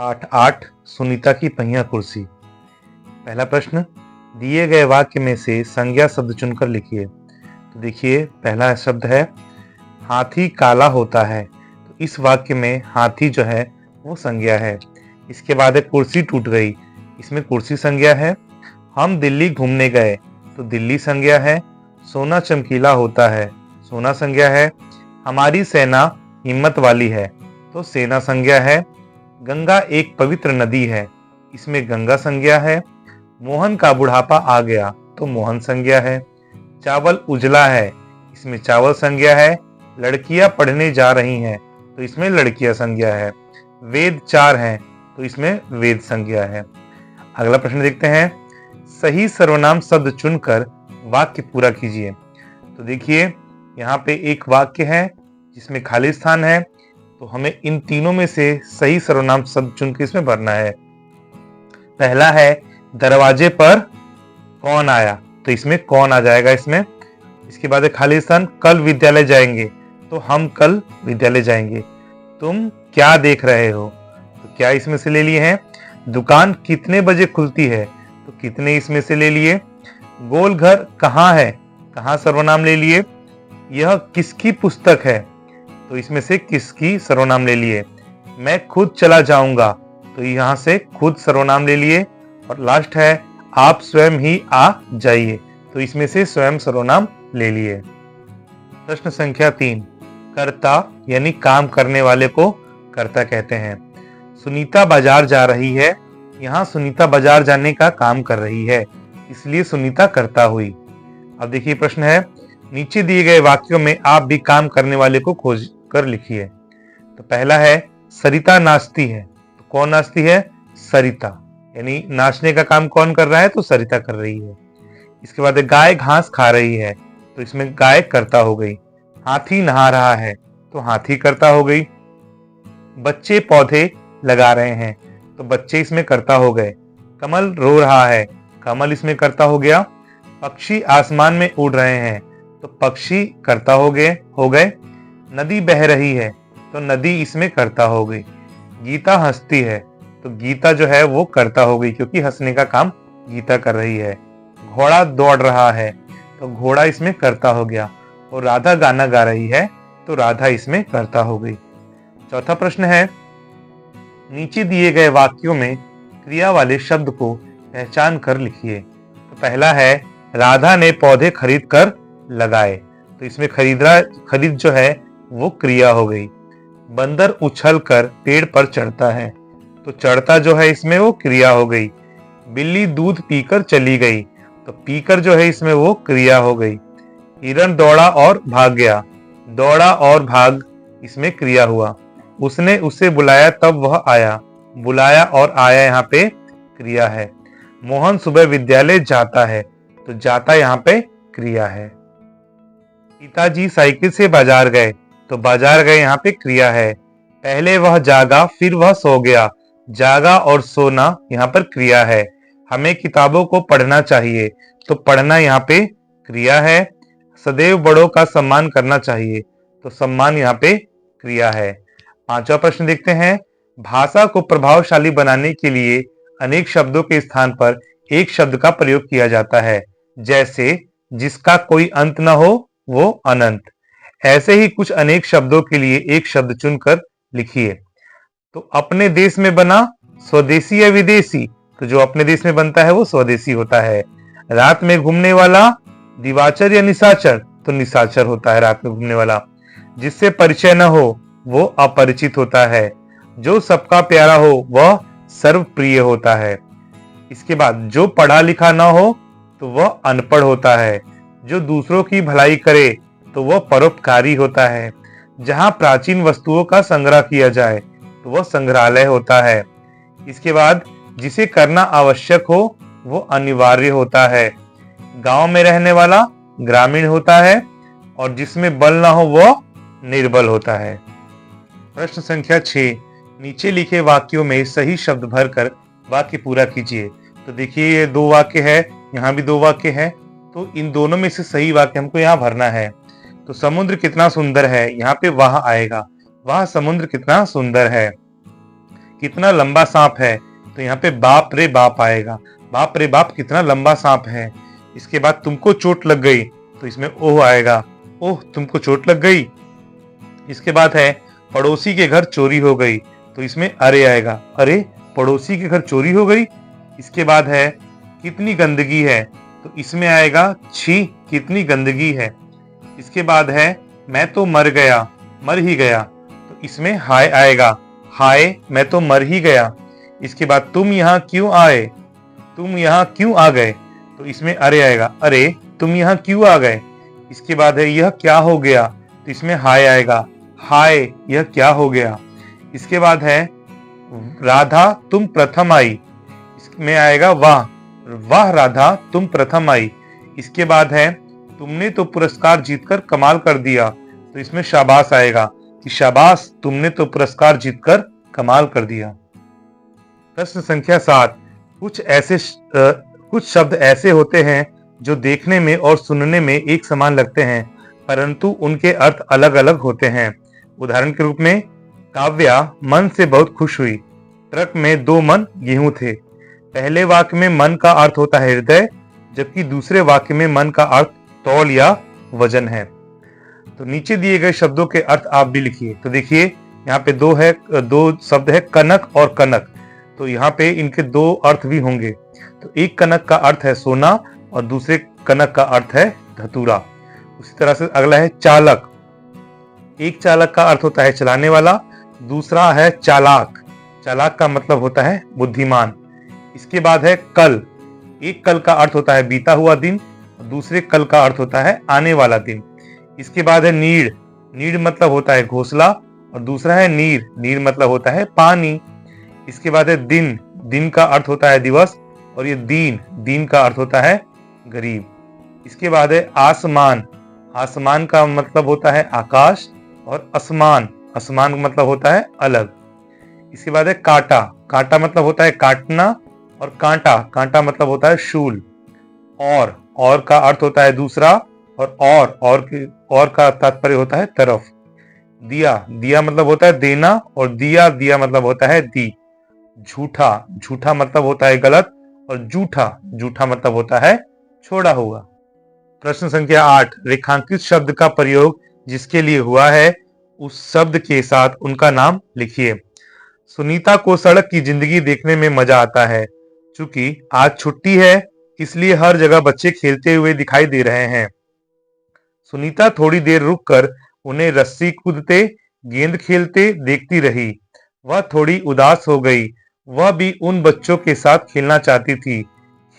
पाठ 8 सुनीता की पहिया कुर्सी। पहला प्रश्न, दिए गए वाक्य में से संज्ञा शब्द चुनकर लिखिए। तो देखिए, पहला शब्द है हाथी काला होता है। तो इस वाक्य में हाथी जो है वो संज्ञा है। इसके बाद है कुर्सी टूट गई, इसमें कुर्सी संज्ञा है। हम दिल्ली घूमने गए, तो दिल्ली संज्ञा है। सोना चमकीला होता है, सोना संज्ञा है। हमारी सेना हिम्मत वाली है, तो सेना संज्ञा है। गंगा एक पवित्र नदी है, इसमें गंगा संज्ञा है। मोहन का बुढ़ापा आ गया, तो मोहन संज्ञा है। चावल उजला है, इसमें चावल संज्ञा है। लड़कियां पढ़ने जा रही हैं, तो इसमें लड़कियां संज्ञा है। वेद 4 हैं, तो इसमें वेद संज्ञा है। अगला प्रश्न देखते हैं, सही सर्वनाम शब्द चुनकर वाक्य पूरा कीजिए। तो देखिए, यहाँ पे एक वाक्य है जिसमें खाली स्थान है, तो हमें इन तीनों में से सही सर्वनाम शब्द चुनकर इसमें भरना है। पहला है दरवाजे पर कौन आया, तो इसमें कौन आ जाएगा इसमें। इसके बाद है खाली स्थान, कल विद्यालय जाएंगे, तो हम कल विद्यालय जाएंगे। तुम क्या देख रहे हो, तो क्या इसमें से ले लिए हैं। दुकान कितने बजे खुलती है, तो कितने इसमें से ले लिए। गोल घर कहाँ है, कहाँ सर्वनाम ले लिए। यह किसकी पुस्तक है, तो इसमें से किसकी सर्वनाम ले लिए। मैं खुद चला जाऊंगा, तो यहाँ से खुद सर्वनाम ले लिए। और लास्ट है आप स्वयं ही आ जाइए, तो इसमें से स्वयं सर्वनाम ले लिए। प्रश्न संख्या 3, कर्ता यानी काम करने वाले को कर्ता कहते हैं। सुनीता बाजार जा रही है, यहाँ सुनीता बाजार जाने का काम कर रही है, इसलिए सुनीता कर्ता हुई। अब देखिए प्रश्न है, नीचे दिए गए वाक्यों में आप भी काम करने वाले को खोज कर लिखिए। तो पहला है सरिता नाचती है, तो कौन नाचती है, सरिता, यानी नाचने का काम कौन कर रहा है, तो सरिता कर रही है। इसके बाद गाय घास खा रही है, तो इसमें गाय कर्ता हो गई। हाथी नहा रहा है, तो हाथी कर्ता हो गई। बच्चे पौधे लगा रहे हैं, तो बच्चे इसमें कर्ता हो गए। कमल रो रहा है, कमल इसमें कर्ता हो गया। पक्षी आसमान में उड़ रहे हैं, तो पक्षी कर्ता हो गए। नदी बह रही है, तो नदी इसमें कर्ता हो गई। गीता हंसती है, तो गीता जो है वो कर्ता हो गई, क्योंकि हंसने का काम गीता कर रही है। घोड़ा दौड़ रहा है, तो घोड़ा इसमें कर्ता हो गया। और राधा गाना गा रही है, तो राधा इसमें कर्ता हो गई। चौथा प्रश्न है, नीचे दिए गए वाक्यों में क्रिया वाले शब्द को पहचान कर लिखिए। तो पहला है राधा ने पौधे खरीद कर लगाए, तो इसमें खरीद जो है वो क्रिया हो गई। बंदर उछल कर पेड़ पर चढ़ता है, तो चढ़ता जो है इसमें वो क्रिया हो गई। बिल्ली दूध पीकर चली गई, तो पीकर जो है इसमें वो क्रिया हो गई। हिरण दौड़ा और भाग गया, दौड़ा और भाग इसमें क्रिया हुआ। उसने उसे बुलाया तब वह आया, बुलाया और आया यहाँ पे क्रिया है। मोहन सुबह विद्यालय जाता है, तो जाता यहाँ पे क्रिया है। पिताजी साइकिल से बाजार गए, तो बाजार गए यहाँ पे क्रिया है। पहले वह जागा फिर वह सो गया, जागा और सोना यहाँ पर क्रिया है। हमें किताबों को पढ़ना चाहिए, तो पढ़ना यहाँ पे क्रिया है। सदैव बड़ों का सम्मान करना चाहिए, तो सम्मान यहाँ पे क्रिया है। पांचवा प्रश्न देखते हैं, भाषा को प्रभावशाली बनाने के लिए अनेक शब्दों के स्थान पर एक शब्द का प्रयोग किया जाता है, जैसे जिसका कोई अंत न हो वो अनंत। ऐसे ही कुछ अनेक शब्दों के लिए एक शब्द चुनकर लिखिए। तो अपने देश में बना स्वदेशी या विदेशी, तो जो अपने देश में बनता है वो स्वदेशी होता है। रात में घूमने वाला दिवाचर या निशाचर, तो निशाचर होता है रात में घूमने वाला। जिससे परिचय न हो वो अपरिचित होता है। जो सबका प्यारा हो वह सर्वप्रिय होता है। इसके बाद जो पढ़ा लिखा न हो तो वह अनपढ़ होता है। जो दूसरों की भलाई करे तो वह परोपकारी होता है। जहां प्राचीन वस्तुओं का संग्रह किया जाए तो वह संग्रहालय होता है। इसके बाद जिसे करना आवश्यक हो वो अनिवार्य होता है। गांव में रहने वाला ग्रामीण होता है, और जिसमें बल ना हो वह निर्बल होता है। प्रश्न संख्या 6, नीचे लिखे वाक्यों में सही शब्द भरकर वाक्य पूरा कीजिए। तो देखिए, ये 2 वाक्य है, यहाँ भी 2 वाक्य है, तो इन दोनों में से सही वाक्य हमको यहाँ भरना है। तो समुद्र कितना सुंदर है, यहाँ पे वह आएगा, वह समुद्र कितना सुंदर है। कितना लंबा सांप है, तो यहाँ पे बाप रे बाप आएगा। बाप रे बाप कितना लंबा सांप है। इसके बाद तुमको चोट लग गई, तो इसमें ओह आएगा। ओह तुमको चोट लग गई। इसके बाद है पड़ोसी के घर चोरी हो गई, तो इसमें अरे आएगा। अरे पड़ोसी के घर चोरी हो गई। इसके बाद है कितनी गंदगी है, तो इसमें आएगा छी कितनी गंदगी है। इसके बाद है मैं तो मर गया, मर ही गया, तो इसमें हाय आएगा। हाय मैं तो मर ही गया। इसके बाद तुम यहाँ क्यों आए, तुम यहाँ क्यों आ गए, तो इसमें अरे आएगा। अरे तुम यहाँ क्यों आ गए। इसके बाद है यह क्या हो गया, तो इसमें हाय आएगा। हाय यह क्या हो गया। इसके बाद है राधा तुम प्रथम आई, इसमें आएगा वाह, वाह राधा तुम प्रथम आई। इसके बाद है तुमने तो पुरस्कार जीतकर कमाल कर दिया, तो इसमें शाबाश आएगा कि शाबाश तुमने तो पुरस्कार जीतकर कमाल कर दिया। प्रश्न संख्या 7, कुछ शब्द ऐसे होते हैं जो देखने में और सुनने में एक समान लगते हैं, परंतु उनके अर्थ अलग अलग होते हैं। उदाहरण के रूप में काव्या मन से बहुत खुश हुई, ट्रक में 2 मन गेहूं थे। पहले वाक्य में मन का अर्थ होता है हृदय, जबकि दूसरे वाक्य में मन का अर्थ तौल या वजन है। तो नीचे दिए गए शब्दों के अर्थ आप भी लिखिए। तो देखिए यहाँ पे दो शब्द है कनक और कनक, तो यहाँ पे इनके 2 अर्थ भी होंगे। तो एक कनक का अर्थ है सोना और दूसरे कनक का अर्थ है धतूरा। उसी तरह से अगला है चालक। एक चालक का अर्थ होता है चलाने वाला, दूसरा है चालाक। चालाक का मतलब होता है बुद्धिमान। इसके बाद है कल। एक कल का अर्थ होता है बीता हुआ दिन, दूसरे कल का अर्थ होता है आने वाला दिन। इसके बाद है नीड़। नीड़ मतलब होता है घोंसला और दूसरा है नीर। नीर मतलब होता है पानी। इसके बाद है दिन। दिन का अर्थ होता है दिवस और ये दीन। दीन का अर्थ होता है गरीब। इसके बाद है आसमान। आसमान का मतलब होता है आकाश और असमान। असमान मतलब होता है अलग। इसके बाद है कांटा। कांटा मतलब होता है काटना और कांटा। कांटा मतलब होता है शूल। और का अर्थ होता है दूसरा और का तात्पर्य होता है तरफ। दिया। दिया मतलब होता है देना और दिया। दिया मतलब होता है दी। झूठा। झूठा मतलब होता है गलत और जूठा। जूठा मतलब होता है छोड़ा हुआ। प्रश्न संख्या 8, रेखांकित शब्द का प्रयोग जिसके लिए हुआ है उस शब्द के साथ उनका नाम लिखिए। सुनीता को सड़क की जिंदगी देखने में मजा आता है। चूंकि आज छुट्टी है इसलिए हर जगह बच्चे खेलते हुए दिखाई दे रहे हैं। सुनीता थोड़ी देर रुककर उन्हें रस्सी कूदते, गेंद खेलते देखती रही। वह थोड़ी उदास हो गई। वह भी उन बच्चों के साथ खेलना चाहती थी।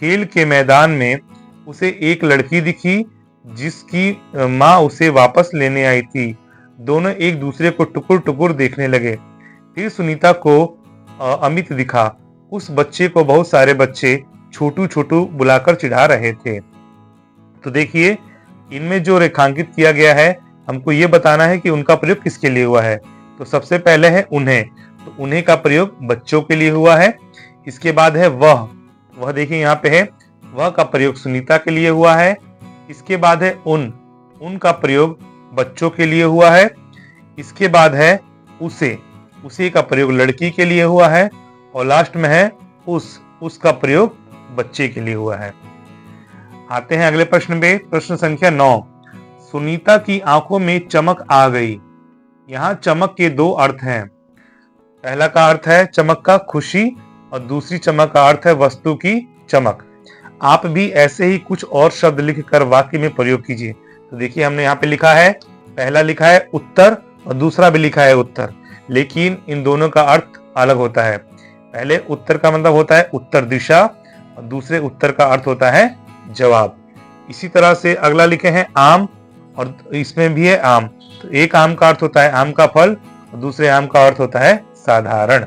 खेल के मैदान में उसे एक लड़की दिखी जिसकी माँ उसे वापस लेने आई थी। दोनों एक दूसरे को टुकुर टुकुर देखने लगे। फिर सुनीता को अमित दिखा। उस बच्चे को बहुत सारे बच्चे छोटू छोटू बुलाकर चिढ़ा रहे थे। तो देखिए इनमें जो रेखांकित किया गया है हमको ये बताना है कि उनका प्रयोग किसके लिए हुआ है। तो सबसे पहले है उन्हें, तो उन्हें का प्रयोग बच्चों के लिए हुआ है। इसके बाद है वह देखिए यहाँ पे है, वह का प्रयोग सुनीता के लिए हुआ है। इसके बाद है उन का प्रयोग बच्चों के लिए हुआ है। इसके बाद है उसे का प्रयोग लड़की के लिए हुआ है और लास्ट में है उसका प्रयोग बच्चे के लिए हुआ है। आते हैं अगले प्रश्न पे। प्रश्न संख्या 9, सुनीता की आंखों में चमक आ गई। यहाँ चमक के 2 अर्थ हैं। पहला का अर्थ है चमक का खुशी और दूसरी चमक का अर्थ है वस्तु की चमक। आप भी ऐसे ही कुछ और शब्द लिखकर वाक्य में प्रयोग कीजिए। तो देखिए हमने यहाँ पे लिखा है, पहला लिखा है उत्तर और दूसरा भी लिखा है उत्तर, लेकिन इन दोनों का अर्थ अलग होता है। पहले उत्तर का मतलब होता है उत्तर दिशा और दूसरे उत्तर का अर्थ होता है जवाब। इसी तरह से अगला लिखे हैं आम और इसमें भी है आम। तो एक आम का अर्थ होता है आम का फल और दूसरे आम का अर्थ होता है साधारण।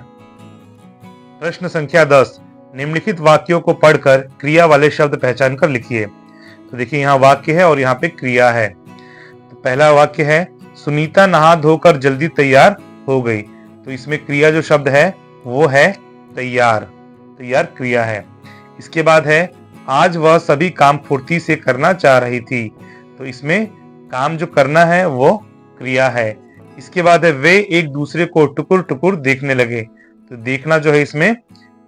प्रश्न संख्या 10, निम्नलिखित वाक्यों को पढ़कर क्रिया वाले शब्द पहचान कर लिखिए। तो देखिए यहाँ वाक्य है और यहाँ पे क्रिया है। तो पहला वाक्य है सुनीता नहा धोकर जल्दी तैयार हो गई। तो इसमें क्रिया जो शब्द है वो है तैयार। तैयार क्रिया है। इसके बाद है आज वह सभी काम फुर्ती से करना चाह रही थी। तो इसमें काम जो करना है वो क्रिया है। इसके बाद है वे एक दूसरे को टुकुर टुकुर देखने लगे। तो देखना जो है इसमें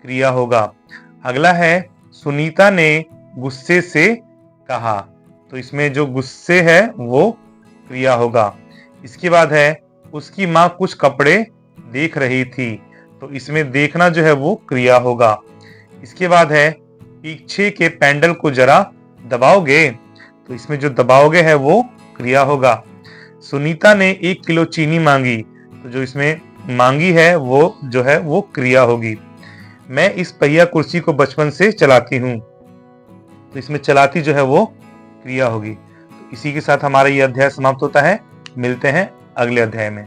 क्रिया होगा। अगला है सुनीता ने गुस्से से कहा, तो इसमें जो गुस्से है वो क्रिया होगा। इसके बाद है उसकी माँ कुछ कपड़े देख रही थी, तो इसमें देखना जो है वो क्रिया होगा। इसके बाद है पीछे के पैंडल को जरा दबाओगे, तो इसमें जो दबाओगे है वो क्रिया होगा। सुनीता ने 1 किलो चीनी मांगी, तो जो इसमें मांगी है वो जो है वो क्रिया होगी। मैं इस पहिया कुर्सी को बचपन से चलाती हूँ, तो इसमें चलाती जो है वो क्रिया होगी। तो इसी के साथ हमारा ये अध्याय समाप्त होता है। मिलते हैं अगले अध्याय में।